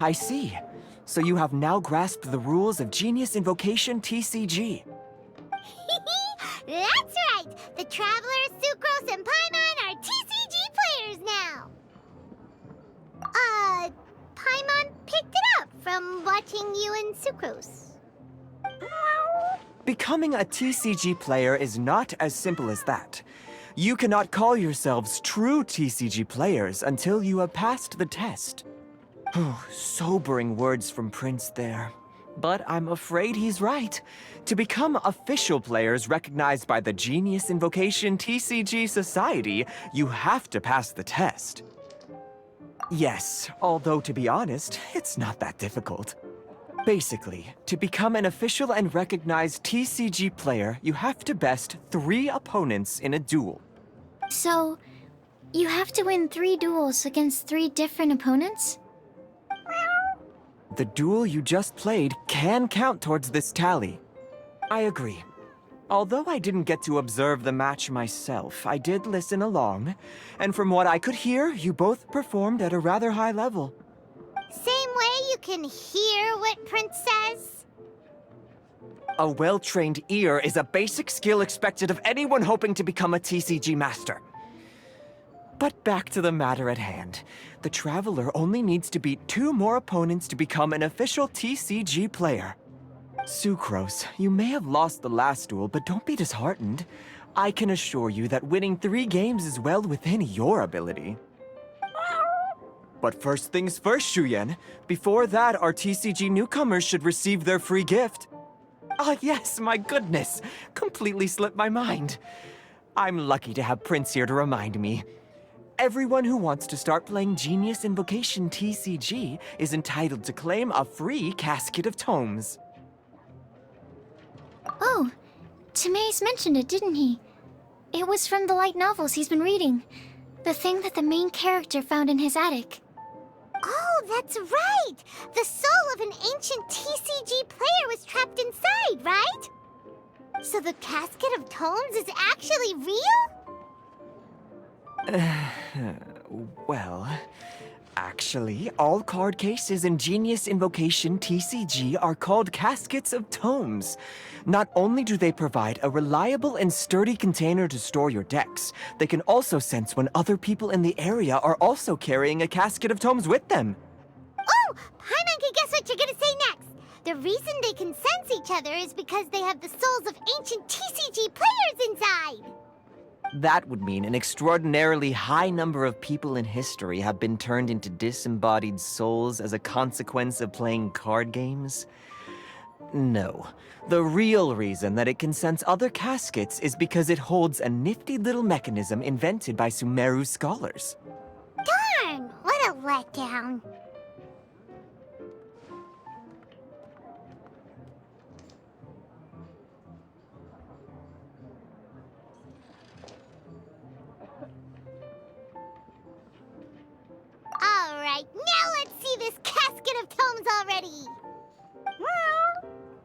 I see. So you have now grasped the rules of Genius Invocation TCG. That's right! The Traveler, Sucrose, and Paimon are TCG players now! Paimon picked it up from watching you and Sucrose. Becoming a TCG player is not as simple as that. You cannot call yourselves true TCG players until you have passed the test. Sobering words from Prince there. But I'm afraid he's right. To become official players recognized by the Genius Invocation TCG Society, you have to pass the test. Yes, although to be honest, it's not that difficult. Basically, to become an official and recognized TCG player, you have to best 3 opponents in a duel. So, you have to win 3 duels against 3 different opponents? The duel you just played can count towards this tally. I agree. Although I didn't get to observe the match myself, I did listen along, and from what I could hear, you both performed at a rather high level. Same way you can hear what Prince says? A well-trained ear is a basic skill expected of anyone hoping to become a TCG master. But back to the matter at hand. The Traveler only needs to beat 2 more opponents to become an official TCG player. Sucrose, you may have lost the last duel, but don't be disheartened. I can assure you that winning 3 games is well within your ability. But first things first, Shuyen. Before that, our TCG newcomers should receive their free gift. Ah, yes, my goodness. Completely slipped my mind. I'm lucky to have Prince here to remind me. Everyone who wants to start playing Genius Invocation TCG is entitled to claim a free casket of tomes. Oh, Timaeus mentioned it, didn't he? It was from the light novels he's been reading. The thing that the main character found in his attic. Oh, that's right! The soul of an ancient TCG player was trapped inside, right? So the casket of tomes is actually real? Well, actually, all card cases in Genius Invocation TCG are called caskets of tomes. Not only do they provide a reliable and sturdy container to store your decks, they can also sense when other people in the area are also carrying a casket of tomes with them. Oh! Paimon can guess what you're gonna say next! The reason they can sense each other is because they have the souls of ancient TCG players inside! That would mean an extraordinarily high number of people in history have been turned into disembodied souls as a consequence of playing card games. No. The real reason that it can sense other caskets is because it holds a nifty little mechanism invented by Sumeru scholars. Darn! What a letdown. Alright, now let's see this casket of tomes already!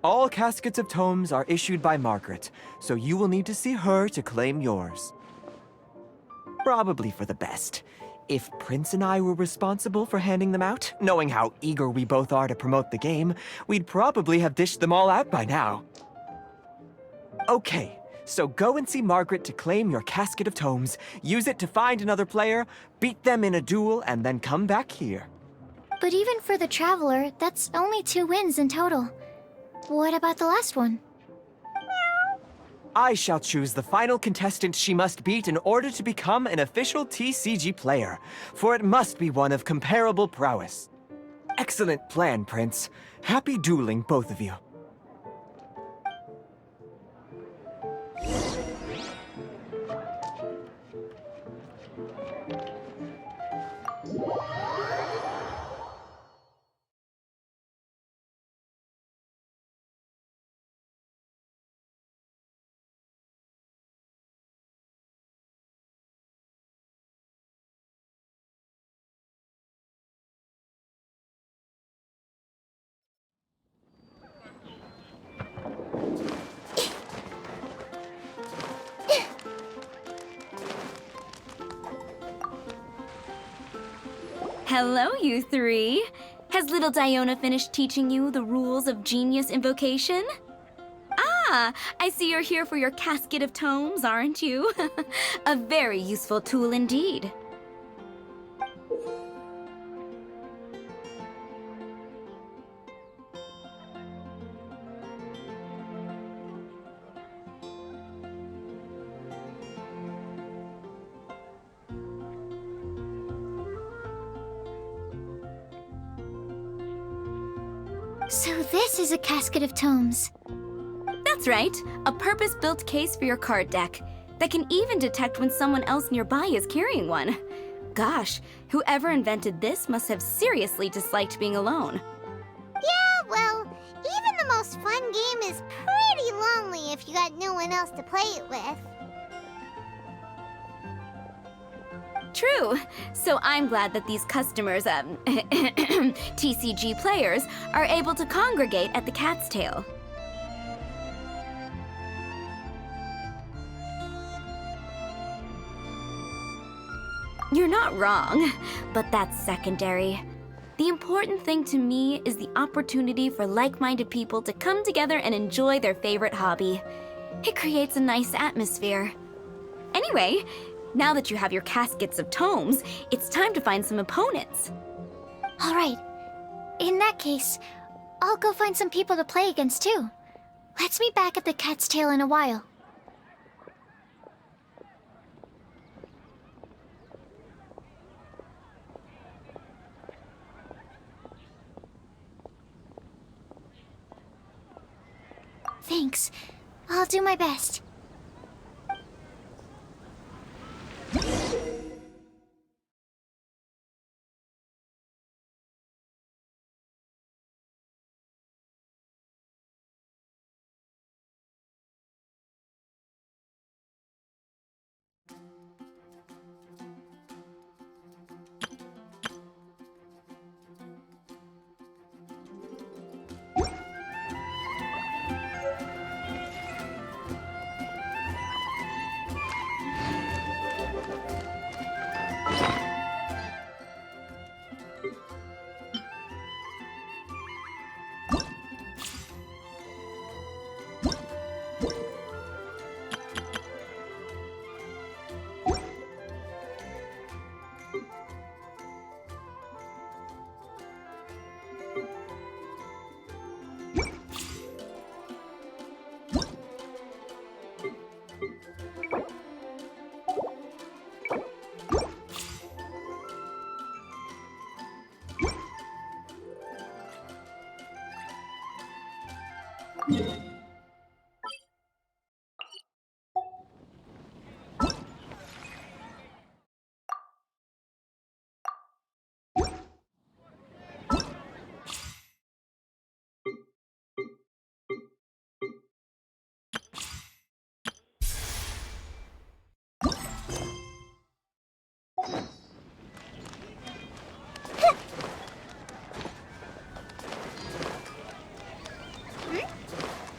All caskets of tomes are issued by Margaret, so you will need to see her to claim yours. Probably for the best. If Prince and I were responsible for handing them out, knowing how eager we both are to promote the game, we'd probably have dished them all out by now. Okay, so go and see Margaret to claim your casket of tomes, use it to find another player, beat them in a duel, and then come back here. But even for the Traveler, that's only 2 wins in total. What about the last one? I shall choose the final contestant she must beat in order to become an official TCG player, for it must be one of comparable prowess. Excellent plan, Prince. Happy dueling, both of you. Hello, you 3. Has little Diona finished teaching you the rules of genius invocation? Ah, I see you're here for your casket of tomes, aren't you? A very useful tool indeed. So this is a casket of tomes. That's right, a purpose-built case for your card deck that can even detect when someone else nearby is carrying one. Gosh, whoever invented this must have seriously disliked being alone. Yeah, well, even the most fun game is pretty lonely if you got no one else to play it with. True. So I'm glad that these customers, TCG players, are able to congregate at the Cat's Tail. You're not wrong, but that's secondary. The important thing to me is the opportunity for like-minded people to come together and enjoy their favorite hobby. It creates a nice atmosphere. Anyway, now that you have your caskets of tomes, it's time to find some opponents. All right. In that case, I'll go find some people to play against too. Let's meet back at the Cat's Tail in a while. Thanks. I'll do my best.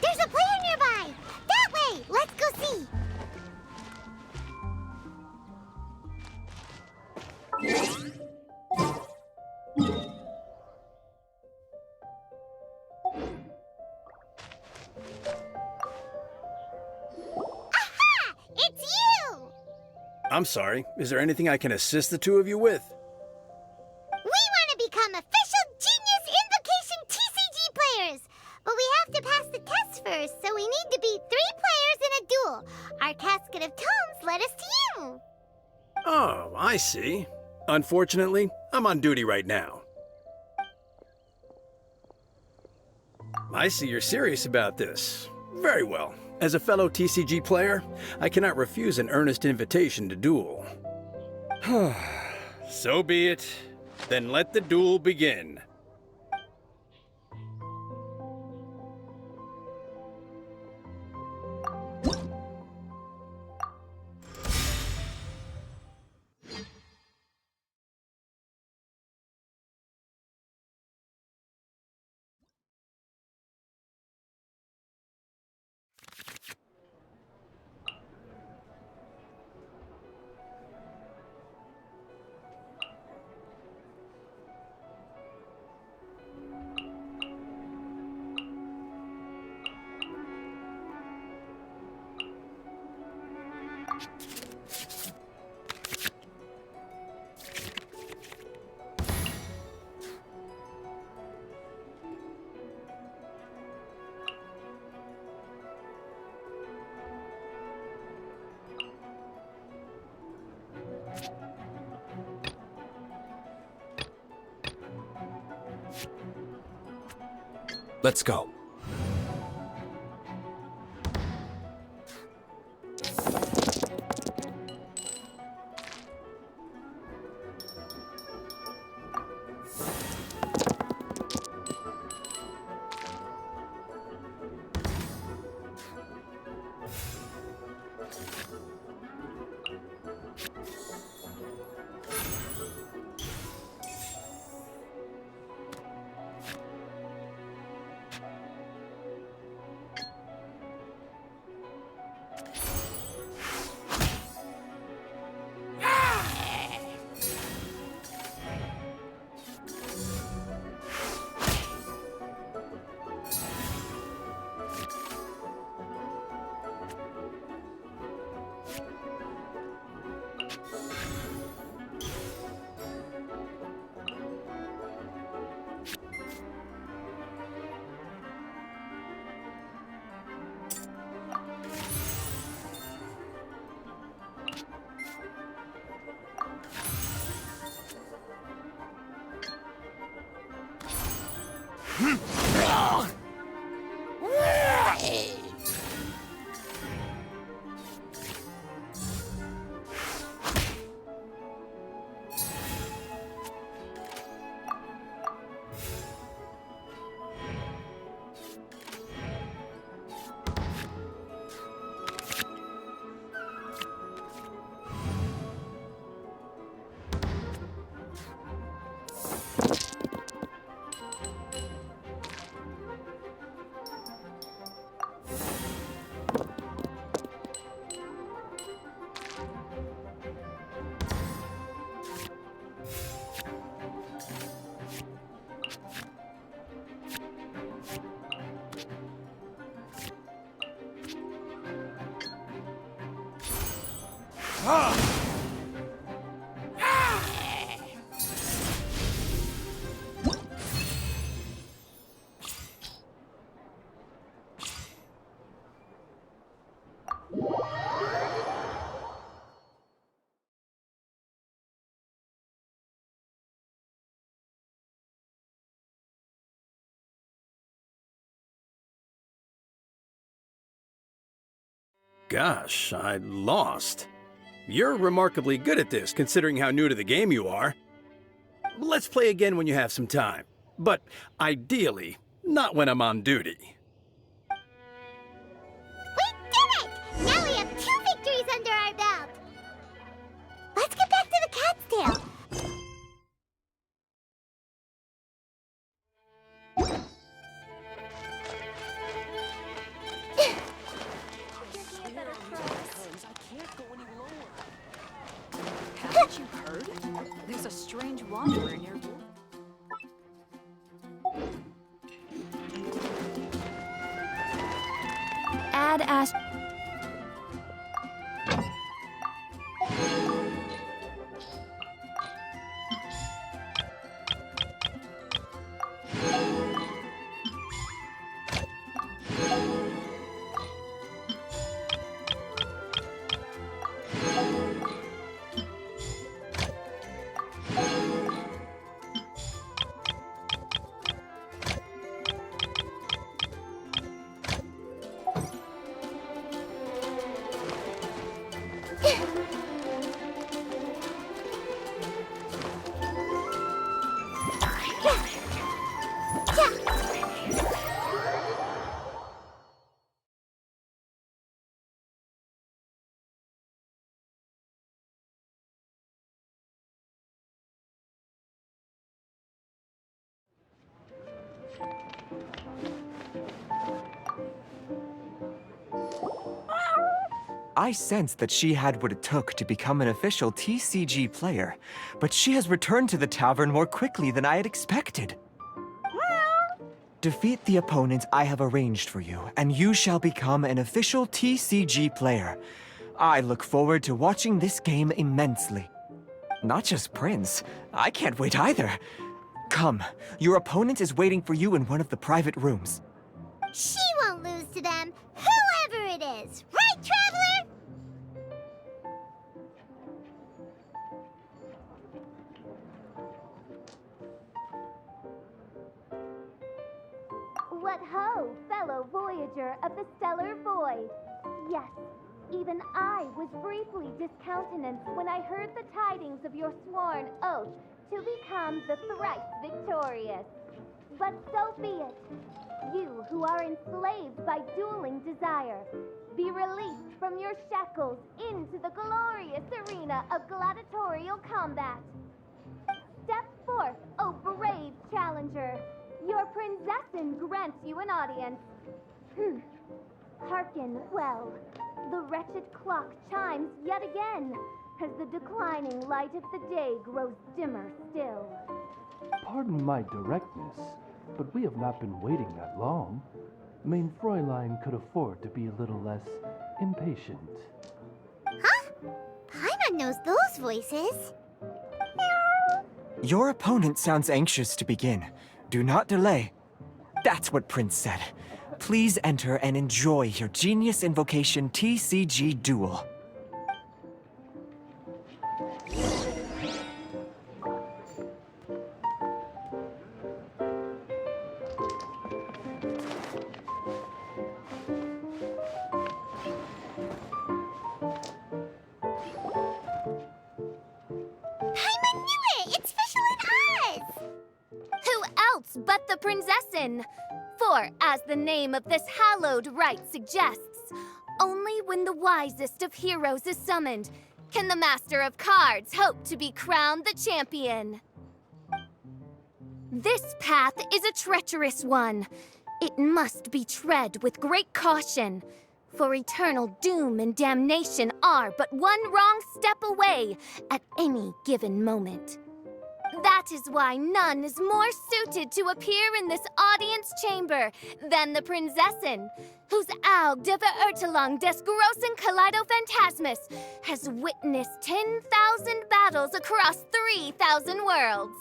There's a player nearby! That way! Let's go see! Aha! It's you! I'm sorry, is there anything I can assist the two of you with? We want to become official Genius Invocation TCG players! But we have to pass the test first, so we need to beat 3 players in a duel. Our casket of tomes led us to you. Oh, I see. Unfortunately, I'm on duty right now. I see you're serious about this. Very well. As a fellow TCG player, I cannot refuse an earnest invitation to duel. So be it. Then let the duel begin. Let's go. Gosh, I lost. You're remarkably good at this, considering how new to the game you are. Let's play again when you have some time. But ideally, not when I'm on duty. We did it! Now we have 2 victories under our belt. Let's get back to the cat's tail. Haven't you heard? There's a strange wanderer near. Add as. I sensed that she had what it took to become an official TCG player, but she has returned to the tavern more quickly than I had expected. Defeat the opponents I have arranged for you, and you shall become an official TCG player. I look forward to watching this game immensely. Not just Prince, I can't wait either. Come, your opponent is waiting for you in one of the private rooms. She won't lose to them, whoever it is. Right, Traveler? What ho, fellow voyager of the stellar void! Yes, even I was briefly discountenanced when I heard the tidings of your sworn oath to become the thrice victorious. But so be it. You who are enslaved by dueling desire, be released from your shackles into the glorious arena of gladiatorial combat. Step forth, O brave challenger. Your princessin grants you an audience. Hearken well. The wretched clock chimes yet again, as the declining light of the day grows dimmer still. Pardon my directness, but we have not been waiting that long. Main Fräulein could afford to be a little less impatient. Huh? Paimon knows those voices. Your opponent sounds anxious to begin. Do not delay. That's what Prince said. Please enter and enjoy your Genius Invocation TCG duel. Paimon knew it! It's Fischl and Oz! Who else but the princessin? For, as the name of this hallowed rite suggests, only when the wisest of heroes is summoned can the master of cards hope to be crowned the champion. This path is a treacherous one. It must be tread with great caution, for eternal doom and damnation are but one wrong step away at any given moment. That is why none is more suited to appear in this audience chamber than the princessin, whose Aug de Verurtelung des großen Kaleidophantasmus has witnessed 10,000 battles across 3,000 worlds.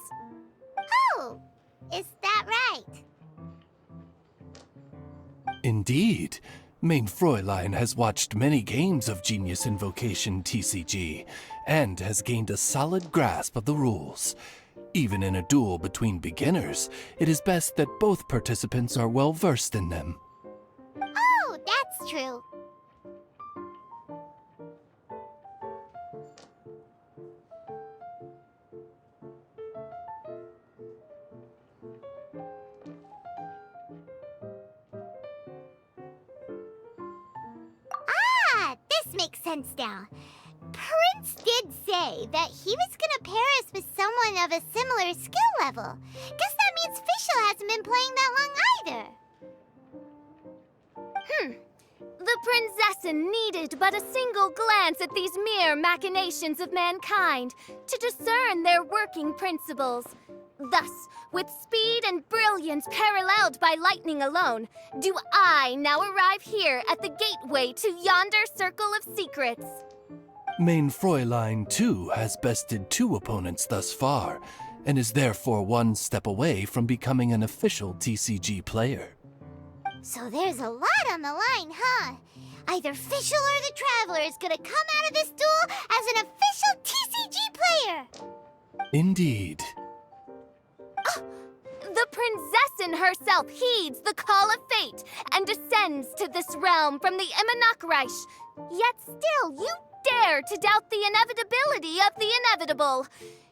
Oh, is that right? Indeed. Main Fräulein has watched many games of Genius Invocation TCG, and has gained a solid grasp of the rules. Even in a duel between beginners, it is best that both participants are well versed in them. Oh, that's true. Ah, this makes sense now. Prince did say that he was gonna pair us with someone of a similar skill level. Guess that means Fischl hasn't been playing that long either. The princessin needed but a single glance at these mere machinations of mankind to discern their working principles. Thus, with speed and brilliance paralleled by lightning alone, do I now arrive here at the gateway to yonder circle of secrets. Main Fräulein, too, has bested 2 opponents thus far, and is therefore one step away from becoming an official TCG player. So there's a lot on the line, huh? Either Fischl or the Traveler is gonna come out of this duel as an official TCG player! Indeed. The princessin herself heeds the call of fate and descends to this realm from the Immanakreich. Yet still, you dare to doubt the inevitability of the inevitable.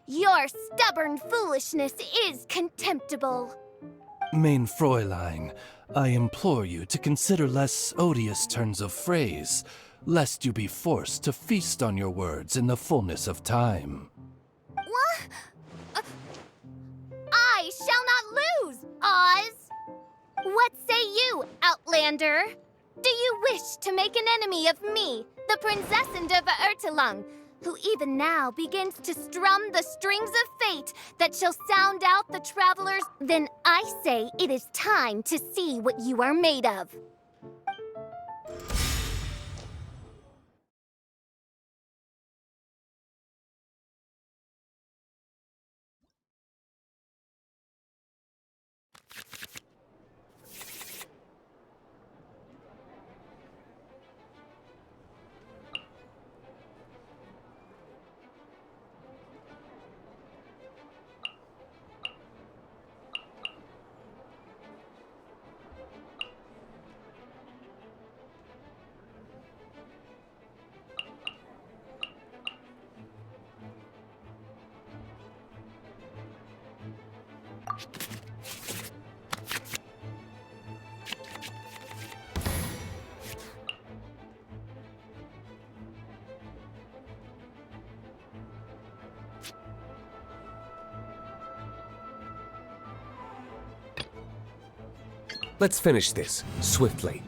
Your stubborn foolishness is contemptible. Main Fräulein, I implore you to consider less odious turns of phrase, lest you be forced to feast on your words in the fullness of time. What? I shall not lose, Oz! What say you, Outlander? Do you wish to make an enemy of me, the Princessin de Verurtelung, who even now begins to strum the strings of fate that shall sound out the travelers? Then I say it is time to see what you are made of. Let's finish this, swiftly.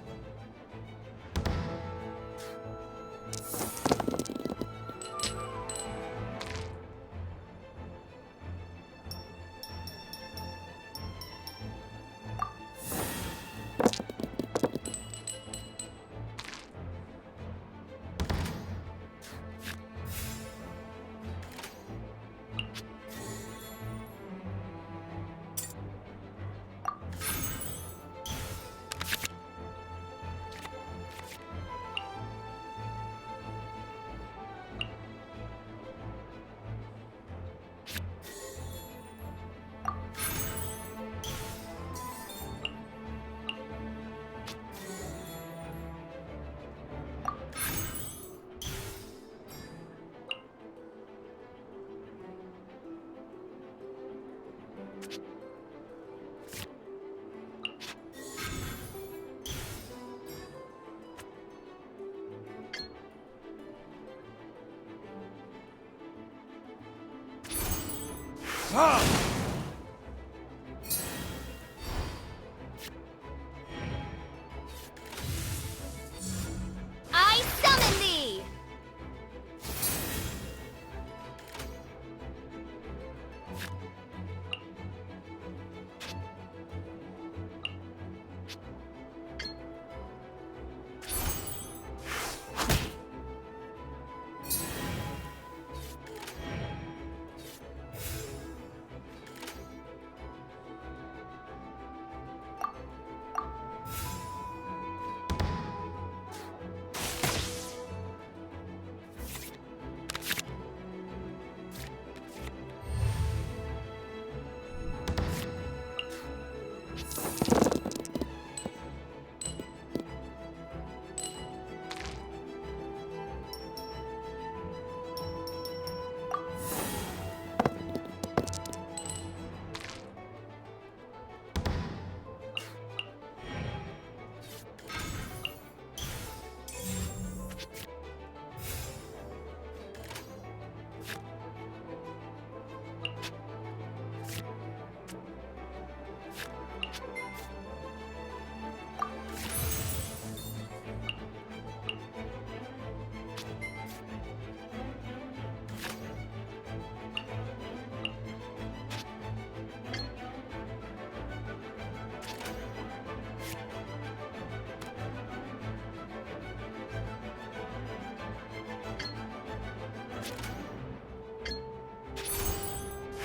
I summon thee!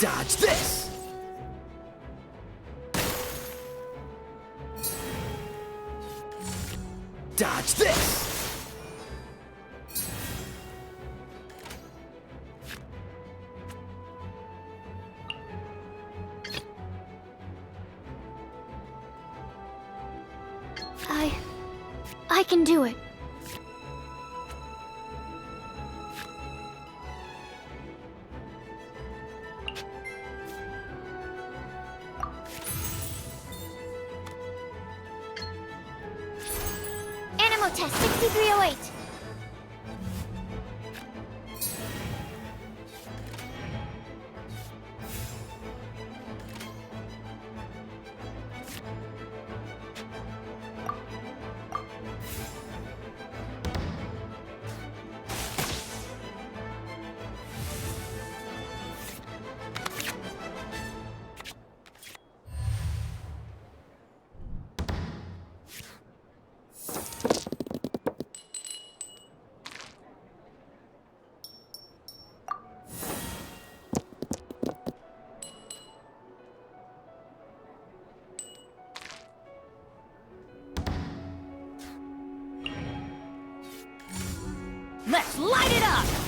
Dodge this! Dodge this! I can do it. Animo test 6308. Let's light it up!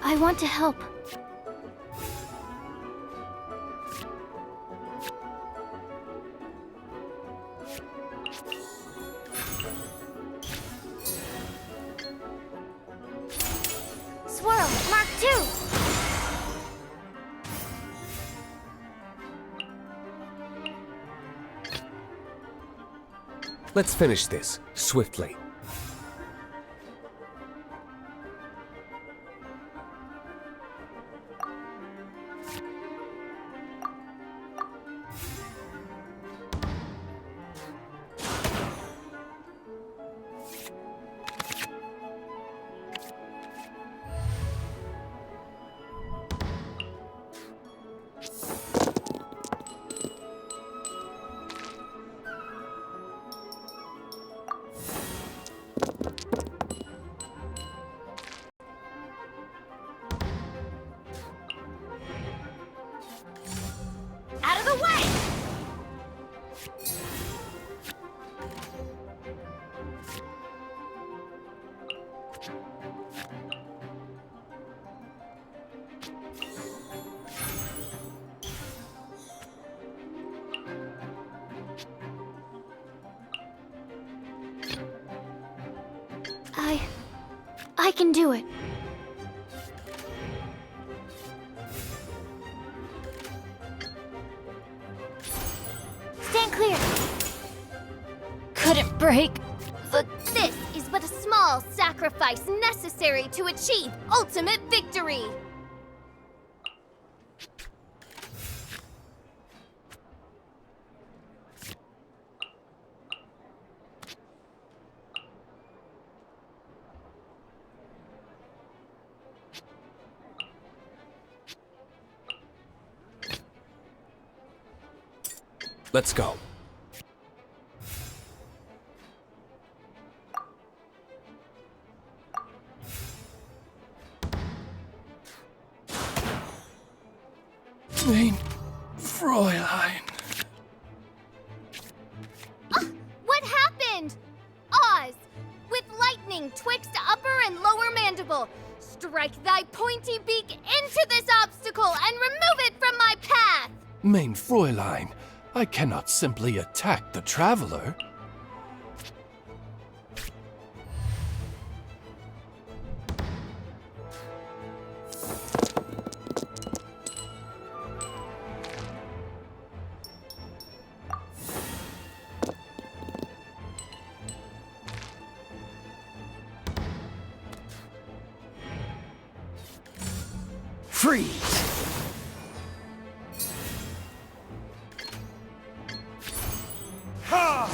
I want to help. Swirl, Mark 2! Let's finish this, swiftly. Out of the way! I can do it. Stand clear. Couldn't break. This is but a small sacrifice necessary to achieve ultimate victory. Let's go. Main Fräulein. What happened? Oz, with lightning twixt upper and lower mandible, strike thy pointy beak into this obstacle and remove it from my path! Main Fräulein, I cannot simply attack the traveler. Freeze! Ha!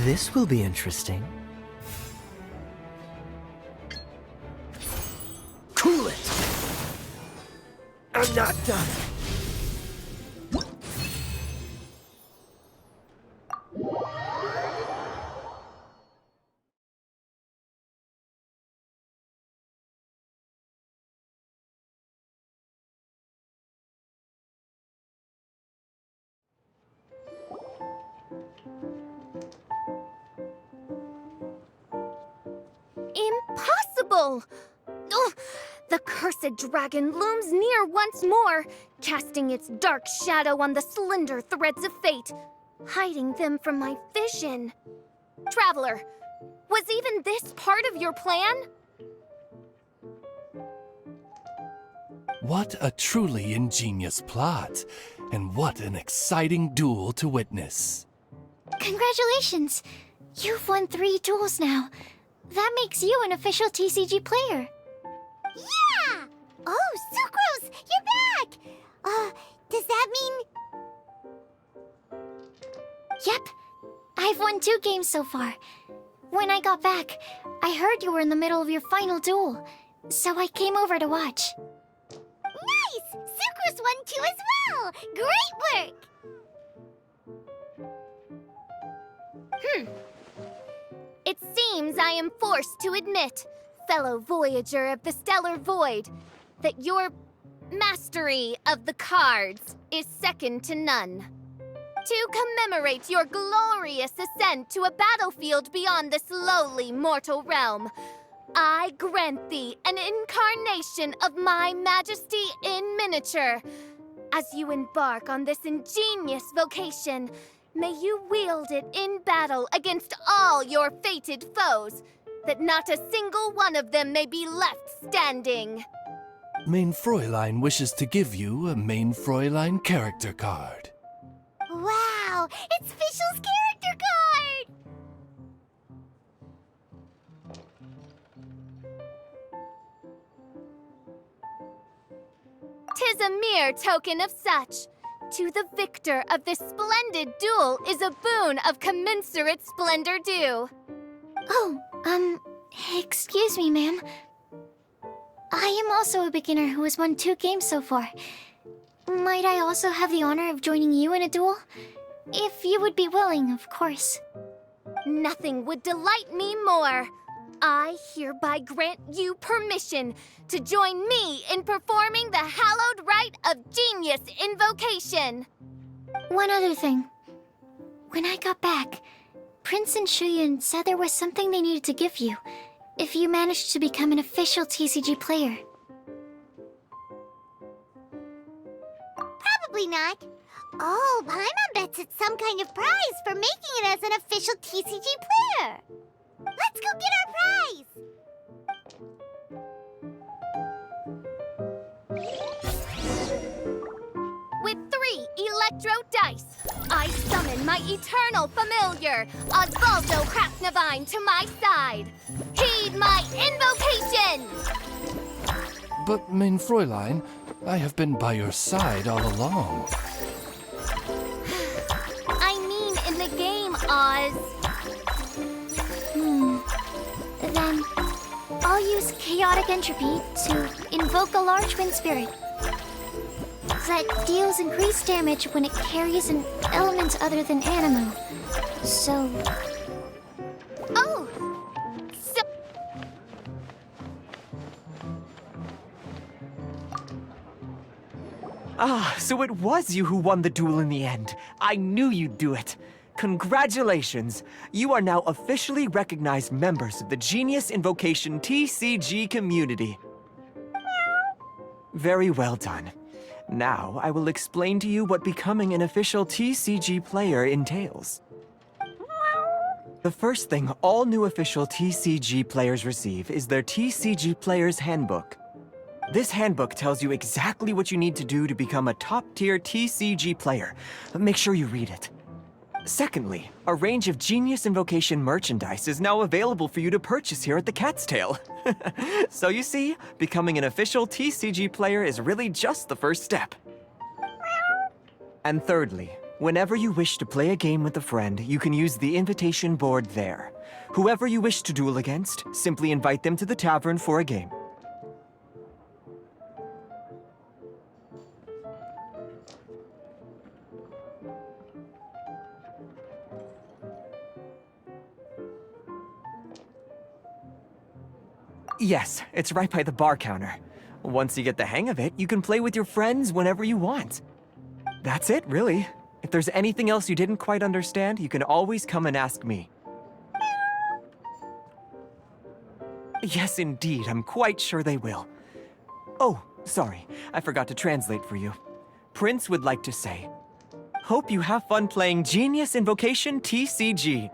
This will be interesting. Cool it! I'm not done. Impossible! Ugh, the cursed dragon looms near once more, casting its dark shadow on the slender threads of fate, hiding them from my vision. Traveler, was even this part of your plan? What a truly ingenious plot, and what an exciting duel to witness. Congratulations! You've won 3 duels now. That makes you an official TCG player. Yeah! Oh, Sucrose, you're back! Does that mean... Yep. I've won 2 games so far. When I got back, I heard you were in the middle of your final duel, so I came over to watch. Nice! Sucrose won too as well! Great work! It seems I am forced to admit, fellow Voyager of the Stellar Void, that your mastery of the cards is second to none. To commemorate your glorious ascent to a battlefield beyond this lowly mortal realm, I grant thee an incarnation of my majesty in miniature. As you embark on this ingenious vocation, may you wield it in battle against all your fated foes, that not a single one of them may be left standing. Main Fräulein wishes to give you a Main Fräulein character card. Wow! It's Fischl's character card! 'Tis a mere token of such. To the victor of this splendid duel is a boon of commensurate splendor due. Oh, excuse me, ma'am. I am also a beginner who has won 2 games so far. Might I also have the honor of joining you in a duel? If you would be willing, of course. Nothing would delight me more. I hereby grant you permission to join me in performing the hallowed rite of genius invocation. One other thing. When I got back, Prince and Shuyan said there was something they needed to give you if you managed to become an official TCG player. Probably not. Oh, Paimon bets it's some kind of prize for making it as an official TCG player. Let's go get our prize! With 3 electro dice, I summon my eternal familiar, Osvaldo Krasnavine, to my side. Heed my invocation! But, Main Fräulein, I have been by your side all along. I mean in the game, Oz. Then, I'll use Chaotic Entropy to invoke a large wind spirit that deals increased damage when it carries an element other than Anemo. So... Oh! So... Ah, so it was you who won the duel in the end. I knew you'd do it. Congratulations! You are now officially recognized members of the Genius Invocation TCG community. Very well done. Now, I will explain to you what becoming an official TCG player entails. The first thing all new official TCG players receive is their TCG Player's Handbook. This handbook tells you exactly what you need to do to become a top-tier TCG player. Make sure you read it. Secondly, a range of Genius Invocation merchandise is now available for you to purchase here at the Cat's Tail. So you see, becoming an official TCG player is really just the first step. And thirdly, whenever you wish to play a game with a friend, you can use the invitation board there. Whoever you wish to duel against, simply invite them to the tavern for a game. Yes, it's right by the bar counter. Once you get the hang of it, you can play with your friends whenever you want. That's it, really. If there's anything else you didn't quite understand, you can always come and ask me. Yes, indeed, I'm quite sure they will. Oh, sorry, I forgot to translate for you. Prince would like to say, hope you have fun playing Genius Invocation TCG.